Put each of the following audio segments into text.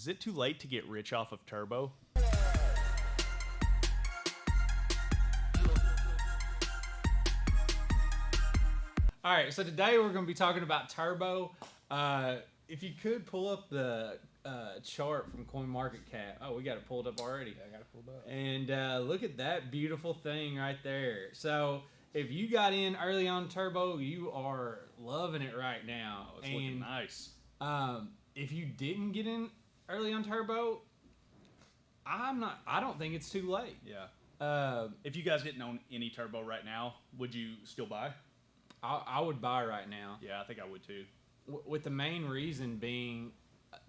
Is it too late to get rich off of Turbo? All right, so today we're going to be talking about Turbo. If you could pull up the chart from CoinMarketCap. Oh, we got it pulled up already. I got it pulled up. And look at that beautiful thing right there. So if you got in early on Turbo, you are loving it right now. Oh, it's looking nice. If you didn't get in early on Turbo, I don't think it's too late. Yeah. If you guys didn't own any Turbo right now, would you still buy? I would buy right now. Yeah, I think I would too. With the main reason being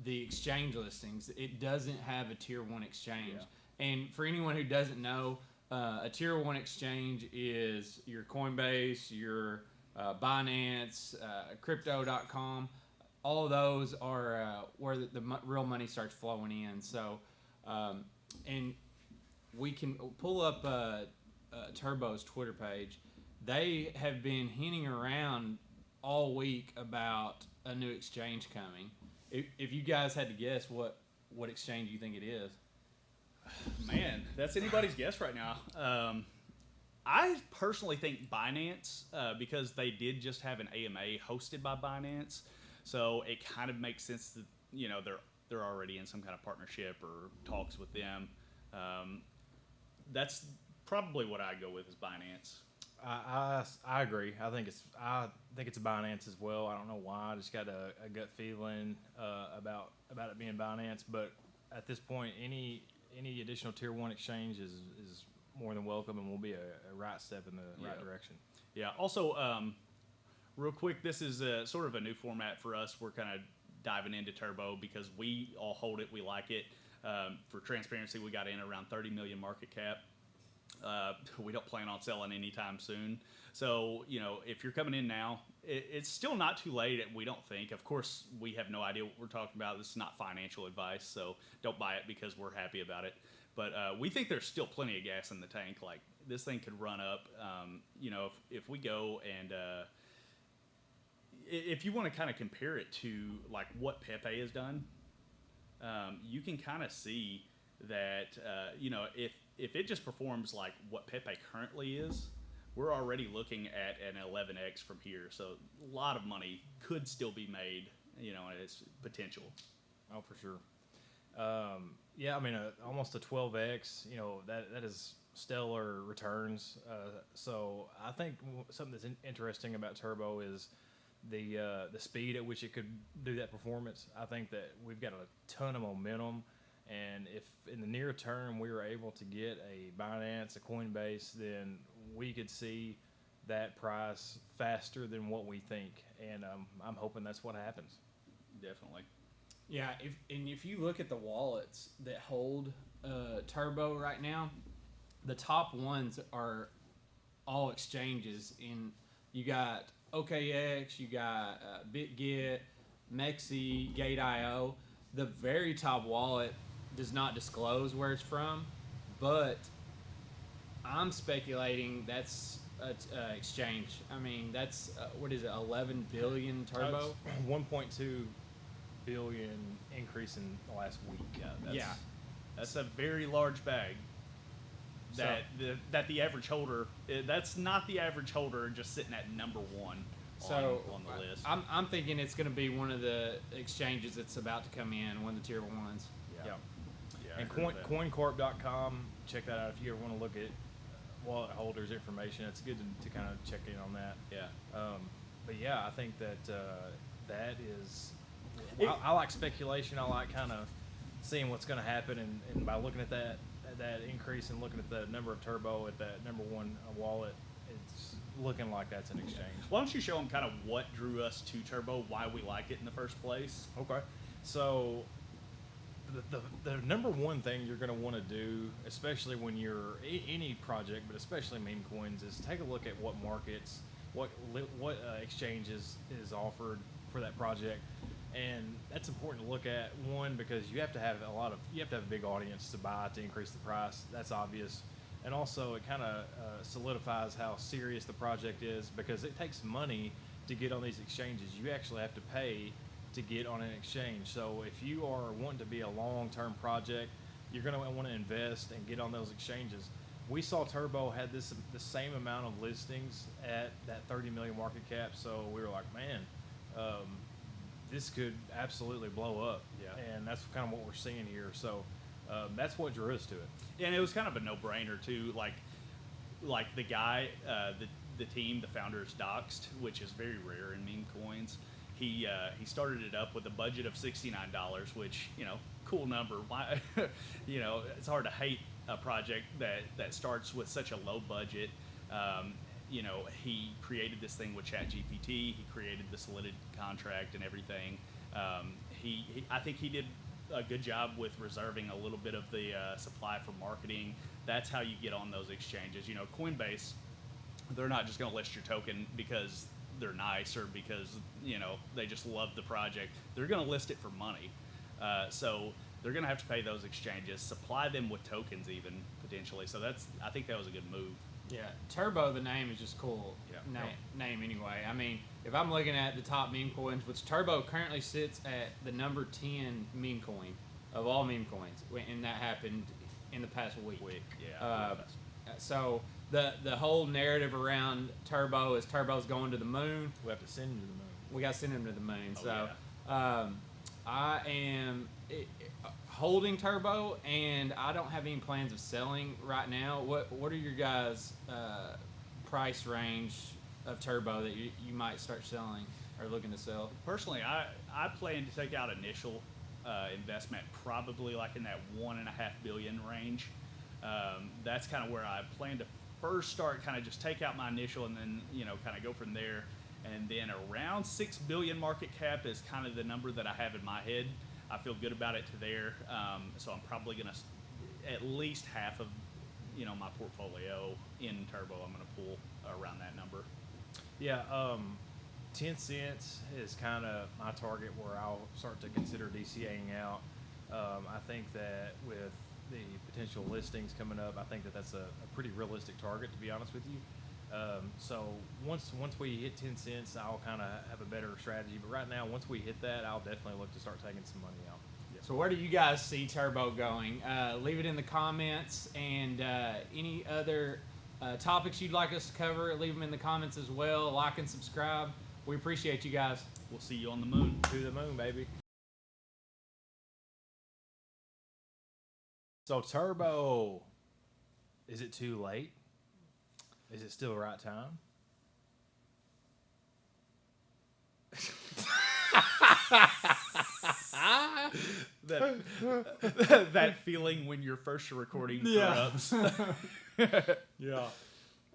the exchange listings. It doesn't have a tier 1 exchange. Yeah. And for anyone who doesn't know, a tier 1 exchange is your Coinbase, your Binance, crypto.com. All of those are where the real money starts flowing in. So, and we can pull up Turbo's Twitter page. They have been hinting around all week about a new exchange coming. If you guys had to guess what exchange you think it is. Man, that's anybody's guess right now. I personally think Binance, because they did just have an AMA hosted by Binance, so it kind of makes sense that they're already in some kind of partnership or talks with them. That's probably what I'd go with is Binance. I agree. I think it's a Binance as well. I don't know why. I just got a gut feeling about it being Binance. But at this point, any additional tier 1 exchange is more than welcome and will be a right step in the right direction. Yeah. Also, real quick, this is sort of a new format for us. We're kind of diving into Turbo because we all hold it. We like it. For transparency, we got in around 30 million market cap. We don't plan on selling anytime soon. So, if you're coming in now, it's still not too late, we don't think. Of course, we have no idea what we're talking about. This is not financial advice, so don't buy it because we're happy about it. But we think there's still plenty of gas in the tank. Like, this thing could run up. If we go and if you want to kind of compare it to, like, what Pepe has done, you can kind of see that, if it just performs like what Pepe currently is, we're already looking at an 11x from here. So a lot of money could still be made, and its potential. Oh, for sure. Yeah, I mean, almost a 12x. That is stellar returns. So I think something that's interesting about Turbo is the speed at which it could do that performance. I think that we've got a ton of momentum. And if in the near term we were able to get a Binance, a Coinbase, then we could see that price faster than what we think. And I'm hoping that's what happens. Definitely. Yeah, if you look at the wallets that hold Turbo right now, the top ones are all exchanges. You got OKX, you got BitGet, Mexi, Gate.io. The very top wallet does not disclose where it's from, but I'm speculating that's exchange. I mean, that's what is it? 11 billion Turbo. 1.2 billion increase in the last week. That's a very large bag. That the average holder. That's not the average holder just sitting at number 1 on the list. I'm thinking it's going to be one of the exchanges that's about to come in, one of the tier 1s. Yeah. And coincorp.com, check that out if you ever want to look at wallet holders information. It's good to kind of check in on that. Yeah. But yeah, I think that that is. I like speculation. I like kind of seeing what's going to happen, and by looking at that increase and looking at the number of Turbo at that number 1 wallet, it's looking like that's an exchange. Why don't you show them kind of what drew us to Turbo, why we like it in the first place? Okay. So the number 1 thing you're going to want to do, especially when you're any project, but especially meme coins, is take a look at what markets, what exchanges is offered for that project. And that's important to look at, one, because you have to have a big audience to buy to increase the price. That's obvious. And also it kind of solidifies how serious the project is, because it takes money to get on these exchanges. You actually have to pay to get on an exchange. So if you are wanting to be a long-term project, you're going to want to invest and get on those exchanges. We saw Turbo had the same amount of listings at that 30 million market cap, so we were like, man, this could absolutely blow up. Yeah. And that's kind of what we're seeing here. So that's what drew us to it. And it was kind of a no-brainer too. Like the guy, the team, the founders doxed, which is very rare in meme coins. He started it up with a budget of $69, which, you know, cool number. Why, you know, it's hard to hate a project that starts with such a low budget. You know, he created this thing with ChatGPT. He created the Solidity contract and everything. I think he did a good job with reserving a little bit of the supply for marketing. That's how you get on those exchanges. You know, Coinbase, they're not just going to list your token because they're nice or because, you know, they just love the project. They're going to list it for money. So they're going to have to pay those exchanges, supply them with tokens even potentially. So I think that was a good move. Yeah, Turbo, the name is just cool. Yeah. Name anyway. I mean, if I'm looking at the top meme coins, which Turbo currently sits at the number 10 meme coin of all meme coins, and that happened in the past week. Yeah. So the whole narrative around Turbo is Turbo's going to the moon. We have to send him to the moon. We got to send him to the moon. Oh, So yeah. I am holding Turbo, and I don't have any plans of selling right now. What are your guys' price range of Turbo that you might start selling or looking to sell? Personally, I plan to take out initial investment probably like in that $1.5 billion range. That's kind of where I plan to first start, kind of just take out my initial and then, you know, kind of go from there. And then around 6 billion market cap is kind of the number that I have in my head. I feel good about it to there. So I'm probably going to at least half of, you know, my portfolio in Turbo. I'm going to pull around that number. Yeah, 10 cents is kind of my target where I'll start to consider DCAing out. I think that with the potential listings coming up, I think that that's a pretty realistic target, to be honest with you. So once we hit 10 cents, I'll kind of have a better strategy. But right now, once we hit that, I'll definitely look to start taking some money out. So where do you guys see Turbo going? Leave it in the comments, and any other topics you'd like us to cover, leave them in the comments as well. Like and subscribe. We appreciate you guys. We'll see you on the moon. To the moon, baby. So Turbo, is it too late? Is it still the right time? that feeling when your first recording Yeah. corrupts. Yeah.